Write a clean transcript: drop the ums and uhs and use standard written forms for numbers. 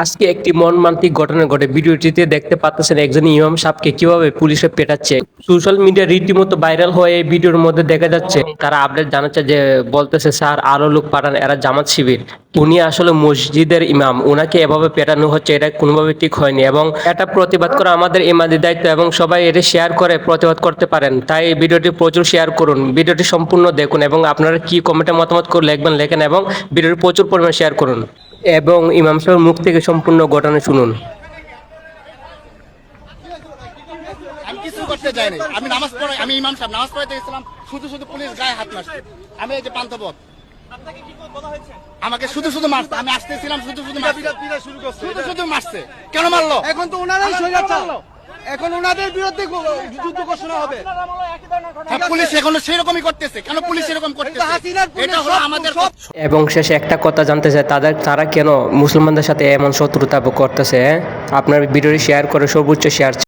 আজকে একটি মর্মান্তিক ঘটনা ঘটে। ভিডিওটিতে দেখতে পাচ্ছেন একজন ইমাম সাহেবকে কিভাবে পুলিশে পেটাচ্ছে। সোশ্যাল মিডিয়া রীতিমতো ভাইরাল হয়ে এই ভিডিওর মধ্যে দেখা যাচ্ছে তারা আপডেট জানাচ্ছে যে বলতেছে স্যার আরো লোক পাঠান, এরা জামাত শিবির। উনি আসলে মসজিদের ইমাম, উনাকে এভাবে পেটানো হচ্ছে, এটা কোনোভাবে ঠিক হয়নি এবং এটা প্রতিবাদ করা আমাদের ইমানদের দায়িত্ব এবং সবাই এটা শেয়ার করে প্রতিবাদ করতে পারেন। তাই এই ভিডিওটি প্রচুর শেয়ার করুন, ভিডিওটি সম্পূর্ণ দেখুন এবং আপনারা কি কমেন্টে মতামত করে লেখেন এবং ভিডিওটি প্রচুর পরিমাণে শেয়ার করুন এবং ইমাম সাহেবের মুখ থেকে সম্পূর্ণ ঘটনা শুনুন। আমি কিছু করতে যাইনি, আমি নামাজ পড়াই, আমি ইমাম সাহেব নামাজ পড়াইতে গেছিলাম, শুধু শুধু পুলিশ গায়ে হাত মারছে। আমি এই যে পান্থপথ, আমাকে শুধু শুধু মারছে। আমি আসতেছিলাম, শুধু শুধু শুধু শুধু মারছে। কেন মারলো? এখন তো ওনারাই স্বৈরাচার, এখন ওনাদের বিরুদ্ধে যুদ্ধ ঘোষণা হবে। পুলিশ এখনো সেরকমই করতেছে। কেন পুলিশ এরকম করতেছে? এটা হলো আমাদের। এবং শেষে একটা কথা জানতে চাই, তারা কেন মুসলমানদের সাথে এমন শত্রুতা করতেছে? আপনার ভিডিওটি শেয়ার করে সর্বোচ্চ শেয়ার